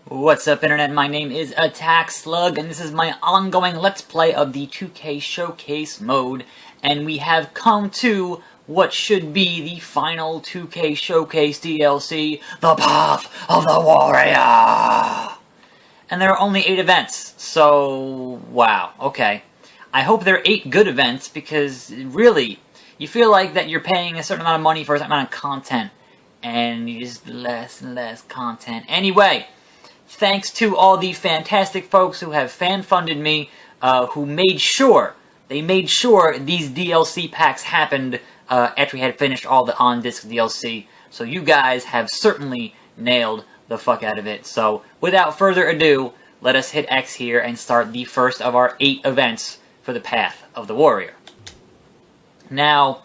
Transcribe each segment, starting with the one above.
What's up, Internet? My name is Attack Slug, and this is my ongoing Let's Play of the 2K Showcase mode, and we have come to what should be the final 2K Showcase DLC, The Path of the Warrior! And there are only 8 events, so wow, okay. I hope there are 8 good events, because really, you feel like that you're paying a certain amount of money for a certain amount of content, and you just less and less content. Anyway, thanks to all the fantastic folks who have fan-funded me, who made sure these DLC packs happened after we had finished all the on-disc DLC. So you guys have certainly nailed the fuck out of it. So without further ado, let us hit X here and start the first of our 8 events for the Path of the Warrior. Now,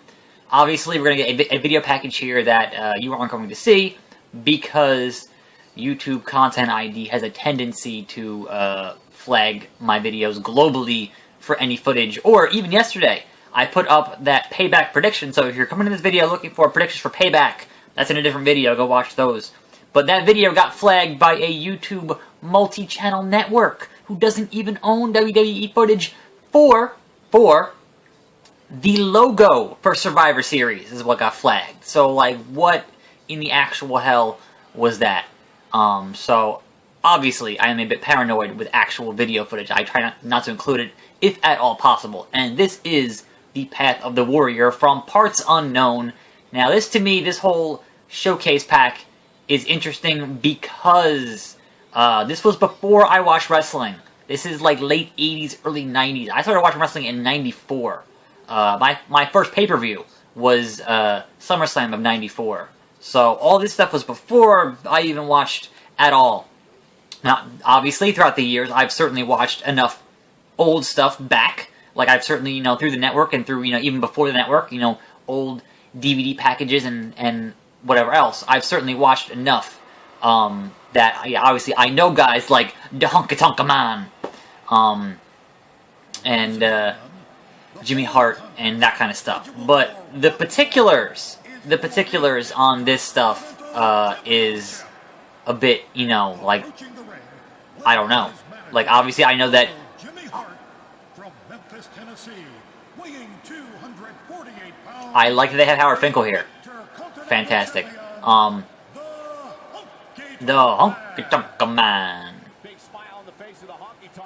obviously we're going to get a video package here that you aren't going to see, because YouTube Content ID has a tendency to flag my videos globally for any footage. Or even yesterday, I put up that Payback prediction, so if you're coming to this video looking for predictions for Payback, that's in a different video, go watch those. But that video got flagged by a YouTube multi-channel network who doesn't even own WWE footage for the logo for Survivor Series is what got flagged. So, like, what in the actual hell was that? So, obviously, I am a bit paranoid with actual video footage. I try not to include it, if at all possible. And this is the Path of the Warrior from Parts Unknown. Now, this whole showcase pack is interesting because this was before I watched wrestling. This is like late 80s, early 90s. I started watching wrestling in 94. My first pay-per-view was SummerSlam of 94. So all this stuff was before I even watched at all. Now, obviously, throughout the years, I've certainly watched enough old stuff back. Like, I've certainly, through the network and through, even before the network, old DVD packages and whatever else. I've certainly watched enough that, yeah, obviously, I know guys like the Honky Tonka Man, and Jimmy Hart and that kind of stuff. But the particulars on this stuff is a bit, like, I don't know. Like, obviously, I know that I like that they have Howard Finkel here. Fantastic. The Honky Tonka Man.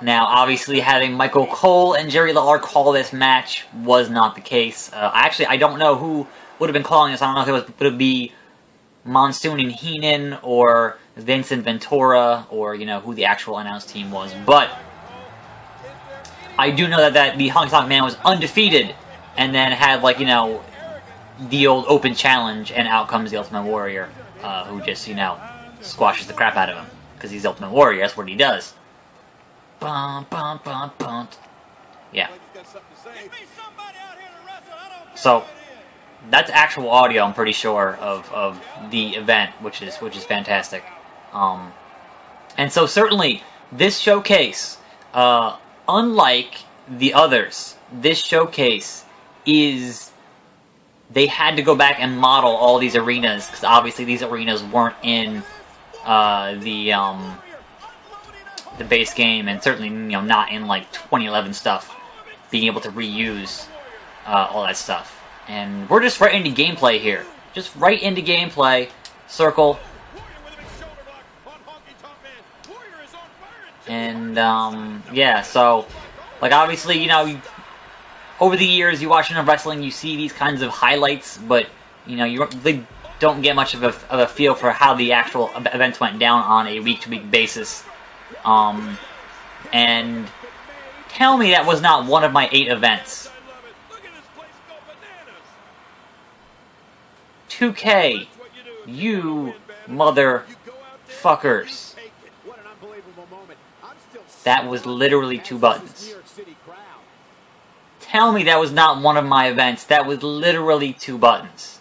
Now, obviously, having Michael Cole and Jerry Lawler call this match was not the case. Actually, I don't know who would have been calling this. I don't know if would it be Monsoon and Heenan, or Vincent Ventura, or, who the actual announced team was. But I do know that the Honky Tonk Man was undefeated, and then had, like, the old open challenge, and out comes the Ultimate Warrior, who just, squashes the crap out of him. Because he's the Ultimate Warrior, that's what he does. Bum, bum, bum, bum. Yeah. So, that's actual audio, I'm pretty sure, of the event, which is fantastic. And so certainly, this showcase, unlike the others, this showcase is, they had to go back and model all these arenas, because obviously these arenas weren't in the base game, and certainly, not in, like, 2011 stuff, being able to reuse all that stuff. And we're just right into gameplay here. Just right into gameplay. Circle. And, yeah, so, like, obviously, over the years, you watch enough wrestling, you see these kinds of highlights, but, you really don't get much of a feel for how the actual events went down on a week-to-week basis. And tell me that was not one of my 8 events. 2K, you motherfuckers. That was literally 2 buttons. Tell me that was not one of my events. That was literally 2 buttons.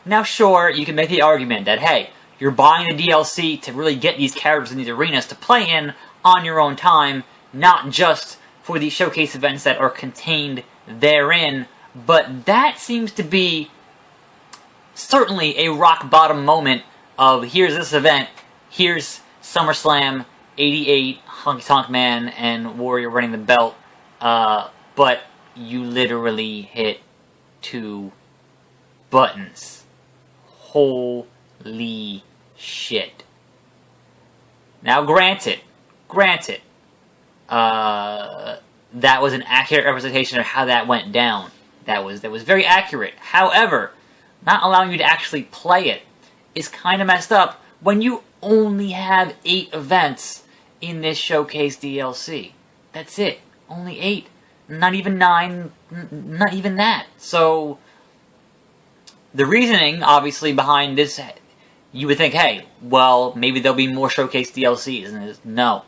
Now, sure, you can make the argument that, hey, you're buying the DLC to really get these characters in these arenas to play in on your own time, not just for the showcase events that are contained therein. But that seems to be certainly a rock bottom moment of here's this event, here's SummerSlam 88, Honky Tonk Man and Warrior winning the belt, but you literally hit 2 buttons. Holy shit. Now granted, that was an accurate representation of how that went down. That was very accurate. However, not allowing you to actually play it is kind of messed up when you only have 8 events in this showcase DLC. That's it. Only 8. Not even 9. Not even that. So, the reasoning, obviously, behind this, you would think, hey, well, maybe there'll be more showcase DLCs. And it's, no.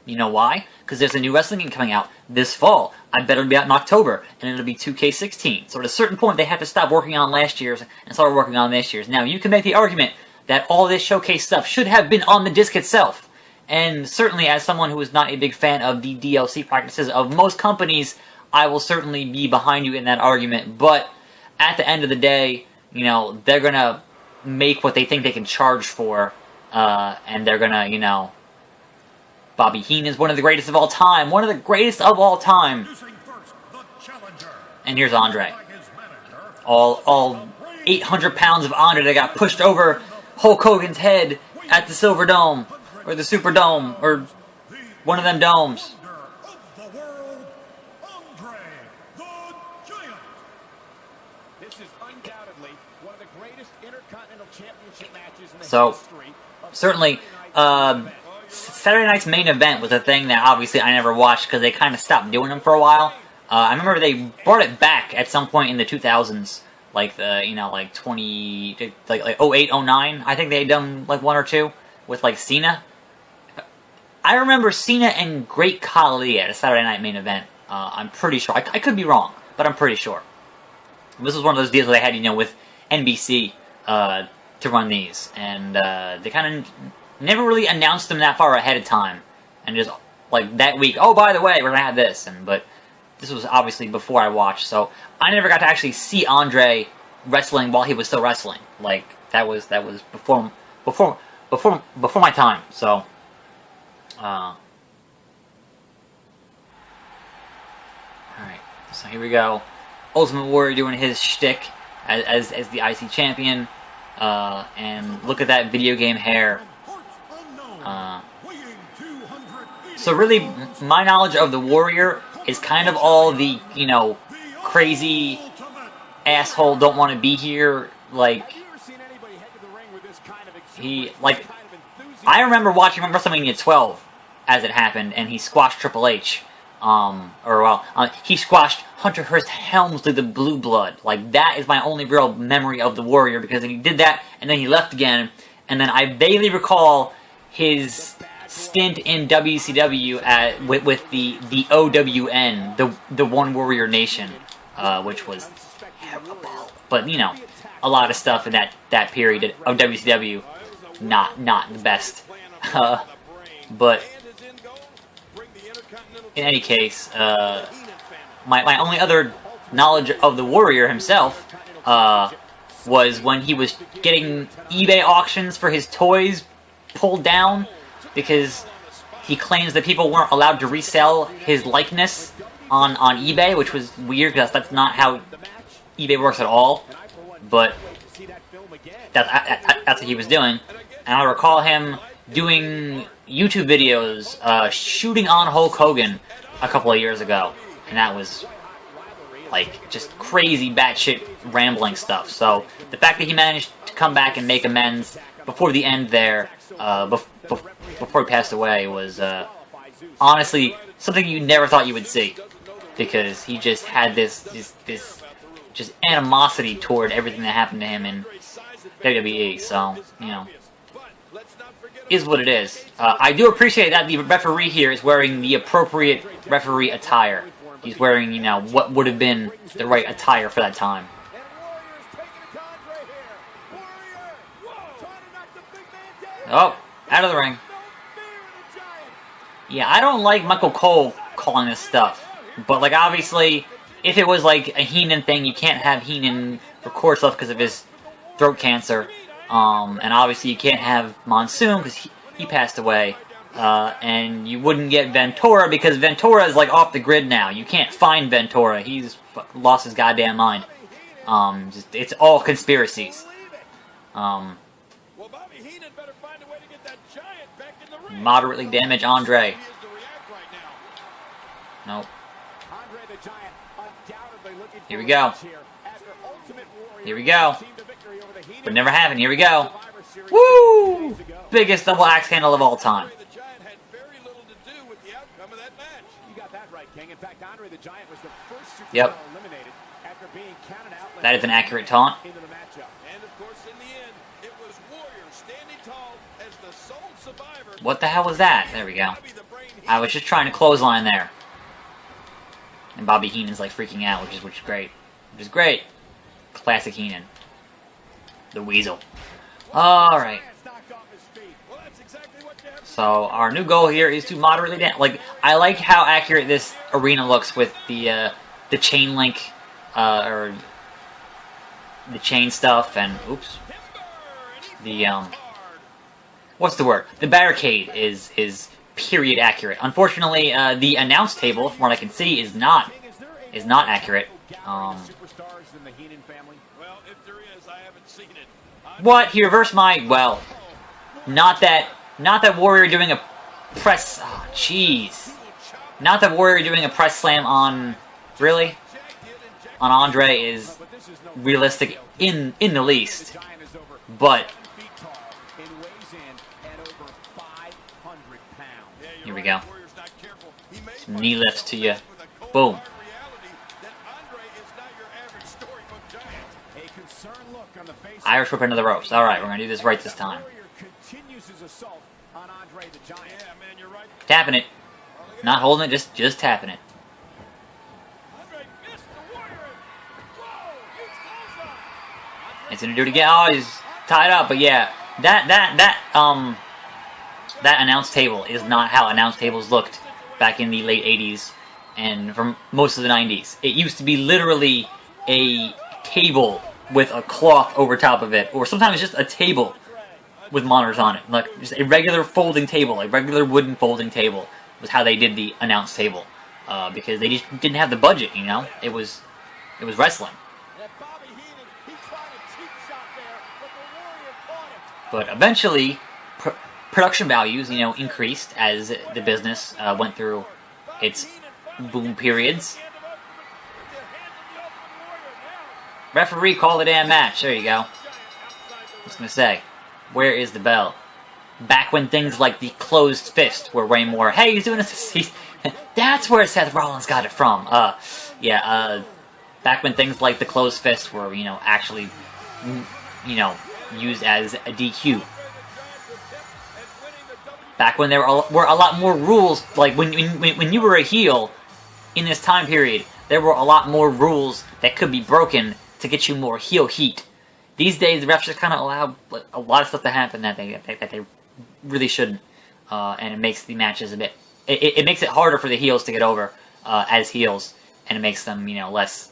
You know why? Because there's a new wrestling game coming out this fall. I bet it'll be out in October, and it'll be 2K16. So at a certain point, they have to stop working on last year's and start working on this year's. Now, you can make the argument that all this showcase stuff should have been on the disc itself. And certainly, as someone who is not a big fan of the DLC practices of most companies, I will certainly be behind you in that argument. But at the end of the day, you know, they're going to make what they think they can charge for, and they're going to, you know, Bobby Heenan is one of the greatest of all time. One of the greatest of all time. And here's Andre. All 800 pounds of Andre that got pushed over Hulk Hogan's head at the Silver Dome, or the Superdome, or one of them domes. So, certainly, Saturday night's main event was a thing that obviously I never watched because they kind of stopped doing them for a while. I remember they brought it back at some point in the 2000s, like the, you know, like 08, 09. I think they had done like 1 or 2 with like Cena. I remember Cena and Great Khali at a Saturday night main event. I'm pretty sure. I could be wrong, but I'm pretty sure. This was one of those deals where they had, you know, with NBC to run these, and they kind of never really announced them that far ahead of time, and just like that week, oh, by the way, we're gonna have this. But this was obviously before I watched, so I never got to actually see Andre wrestling while he was still wrestling. Like that was before my time. So, all right, so here we go. Ultimate Warrior doing his shtick as the IC champion, and look at that video game hair. So really, my knowledge of the Warrior is kind of all the, you know, crazy asshole don't want to be here, like, I remember watching WrestleMania 12 as it happened, and he squashed Triple H, he squashed Hunter Hearst Helmsley, the Blue Blood. Like, that is my only real memory of the Warrior, because he did that, and then he left again, and then I vaguely recall his stint in WCW with the OWN, the One Warrior Nation, which was terrible. But, you know, a lot of stuff in that period of WCW, not the best. But in any case, my only other knowledge of the Warrior himself was when he was getting eBay auctions for his toys pulled down because he claims that people weren't allowed to resell his likeness on eBay, which was weird because that's not how eBay works at all. But that's what he was doing. And I recall him doing YouTube videos shooting on Hulk Hogan a couple of years ago. And that was like just crazy batshit rambling stuff. So the fact that he managed to come back and make amends before the end there, before he passed away, was honestly something you never thought you would see, because he just had this animosity toward everything that happened to him in WWE. So, you know, is what it is. I do appreciate that the referee here is wearing the appropriate referee attire. He's wearing, you know, what would have been the right attire for that time. Oh, out of the ring. Yeah, I don't like Michael Cole calling this stuff. But, like, obviously, if it was, like, a Heenan thing, you can't have Heenan record stuff because of his throat cancer. And obviously you can't have Monsoon because he passed away. And you wouldn't get Ventura because Ventura is like off the grid now. You can't find Ventura. He's lost his goddamn mind. It's all conspiracies. Moderately damage Andre. Nope. Here we go. Here we go. But never happened. Here we go. Woo! Biggest double axe handle of all time. Yep. That is an accurate taunt. What the hell was that? There we go. I was just trying to clothesline there. And Bobby Heenan's like freaking out, which is great. Which is great. Classic Heenan. The Weasel. Alright. So our new goal here is to moderately damage. Like, I like how accurate this arena looks with the chain link or the chain stuff and oops. The what's the word? The barricade is period accurate. Unfortunately, the announce table, from what I can see, is not accurate. What? He reversed my not that Warrior doing a press. Oh, jeez. Not that Warrior doing a press slam on really on Andre is realistic in the least, but. Here we go. Some knee lifts to you. Boom. Irish whip into the ropes. Alright, we're going to do this right this time. Tapping it. Not holding it, just tapping it. It's going to do it again. Oh, he's tied up, but yeah. That announce table is not how announce tables looked back in the late 80s and from most of the 90s. It used to be literally a table with a cloth over top of it, or sometimes just a table with monitors on it. Like, just a regular folding table, a regular wooden folding table was how they did the announce table. Because they just didn't have the budget, you know? It was wrestling. But eventually, production values, you know, increased as the business went through its boom periods. Referee, call the damn match. There you go. I was going to say, where is the bell? Back when things like the closed fist were way more, hey, he's doing this. That's where Seth Rollins got it from. Back when things like the closed fist were, you know, actually, you know, used as a DQ. Back when there were a lot more rules, like when you were a heel in this time period, there were a lot more rules that could be broken to get you more heel heat. These days, the refs just kind of allow a lot of stuff to happen that they really shouldn't, and it makes the matches a bit. It makes it harder for the heels to get over as heels, and it makes them, you know, less,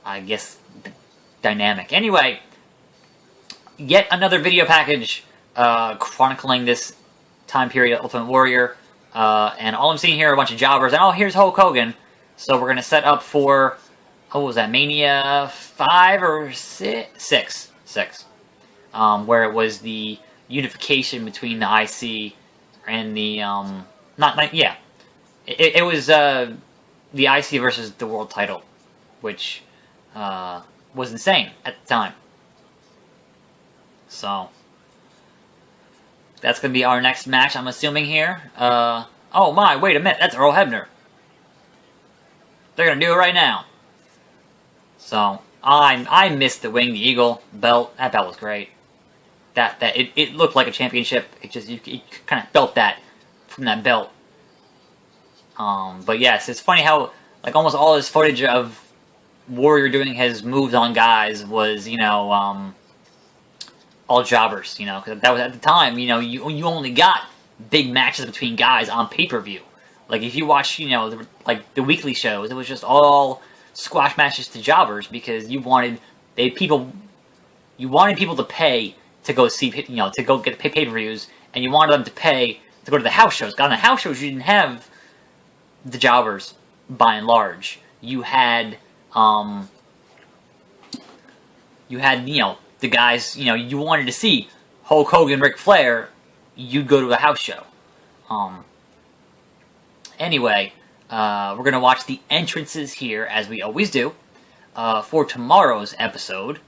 I guess, dynamic. Anyway, yet another video package chronicling this time period of Ultimate Warrior, and all I'm seeing here are a bunch of jobbers, and oh, here's Hulk Hogan. So we're going to set up for, what was that, Mania 5 or 6? 6. Where it was the unification between the IC and the, it was the IC versus the world title, which was insane at the time. So, that's going to be our next match, I'm assuming here. Oh my, wait a minute, that's Earl Hebner. They're going to do it right now. So, I missed the Winged Eagle belt. That belt was great. It looked like a championship. It just, you kind of felt that from that belt. But yes, it's funny how, like, almost all this footage of Warrior doing his moves on guys was, you know, all jobbers, you know, because that was at the time, you know, you only got big matches between guys on pay-per-view. Like, if you watch, you know, the weekly shows, it was just all squash matches to jobbers because you wanted people to pay to go see, to go get pay-per-views, and you wanted them to pay to go to the house shows. On the house shows, you didn't have the jobbers, by and large. You had, the guys, you wanted to see Hulk Hogan, Ric Flair, you'd go to a house show. Anyway, we're going to watch the entrances here, as we always do, for tomorrow's episode,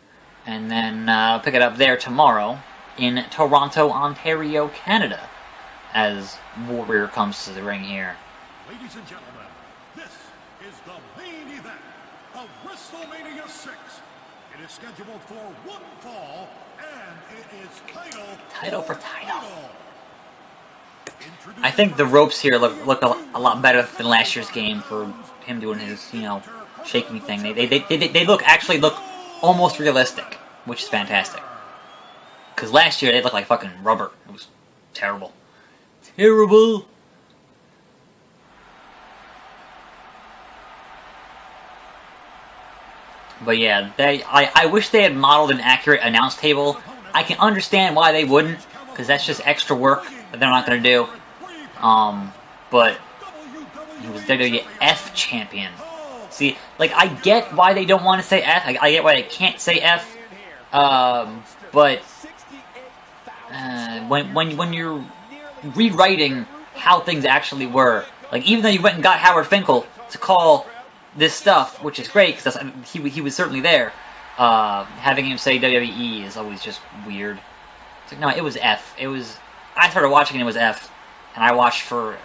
and then pick it up there tomorrow in Toronto, Ontario, Canada, as Warrior comes to the ring here. Ladies and gentlemen, this is the main event of WrestleMania 6. It is scheduled for one fall, and it is title for title. I think the ropes here look a lot better than last year's game for him doing his, shaking thing. They actually look almost realistic, which is fantastic. Because last year they looked like fucking rubber. It was terrible. Terrible! But yeah, I wish they had modeled an accurate announce table. I can understand why they wouldn't, because that's just extra work that they're not going to do. But he was WWF champion. See, like, I get why they don't want to say F. I get why they can't say F. But when you're rewriting how things actually were, like, even though you went and got Howard Finkel to call this stuff, which is great, because he was certainly there, having him say WWE is always just weird. It's like, no, it was F. I started watching and it was F, and I watched for,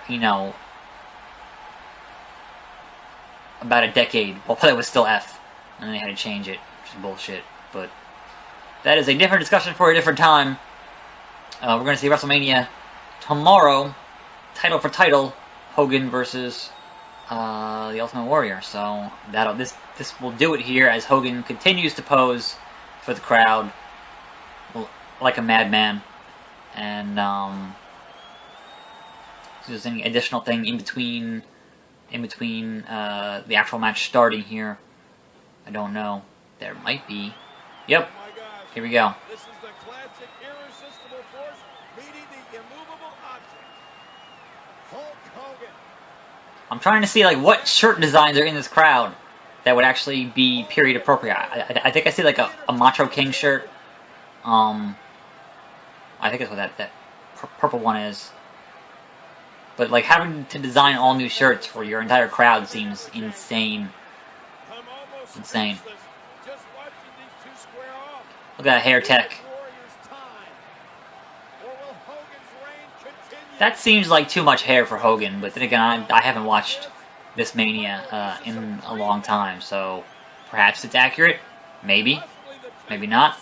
about a decade while it was still F, and then they had to change it, which is bullshit. But that is a different discussion for a different time. We're going to see WrestleMania tomorrow, title for title, Hogan versus the Ultimate Warrior. So this will do it here as Hogan continues to pose for the crowd like a madman. And if there's any additional thing in between the actual match starting here, I don't know. There might be. Yep. Here we go. This is the classic irresistible force meeting the immovable object. Hulk Hogan. I'm trying to see like what shirt designs are in this crowd that would actually be period appropriate. I think I see like a Macho King shirt. I think that's what that purple one is. But like having to design all new shirts for your entire crowd seems insane. Insane. Look at that hair tech. That seems like too much hair for Hogan, but then again, I haven't watched this Mania in a long time, so perhaps it's accurate. Maybe. Maybe not.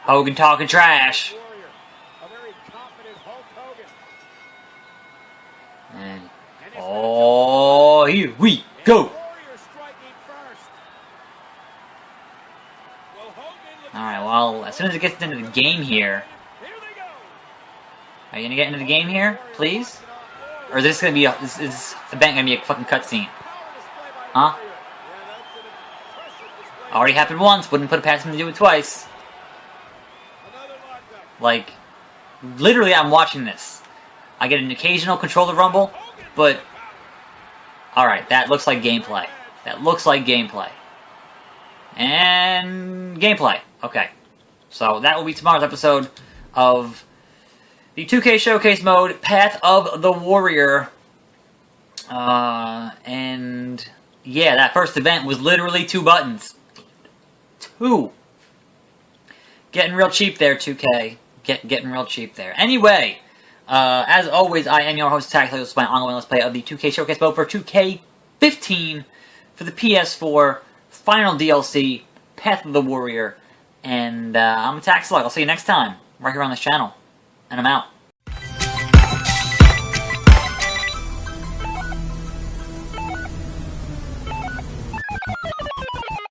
Hogan talking trash. And oh, here we go. Alright, well, as soon as it gets into the game here. Are you gonna get into the game here, please? Or is this gonna be is this event gonna be a fucking cutscene? Huh? Already happened once, wouldn't put it past him to do it twice. Like, literally I'm watching this. I get an occasional controller rumble, but alright, that looks like gameplay. That looks like gameplay. And gameplay. Okay. So that will be tomorrow's episode of the 2K Showcase mode, Path of the Warrior. And yeah, that first event was literally 2 buttons. 2. Getting real cheap there, 2K. Getting real cheap there. Anyway, as always, I am your host, Tax. This is my ongoing let's play of the 2K Showcase mode for 2K15 for the PS4 final DLC, Path of the Warrior. And I'm Tax. I'll see you next time, right here on this channel. And I'm out.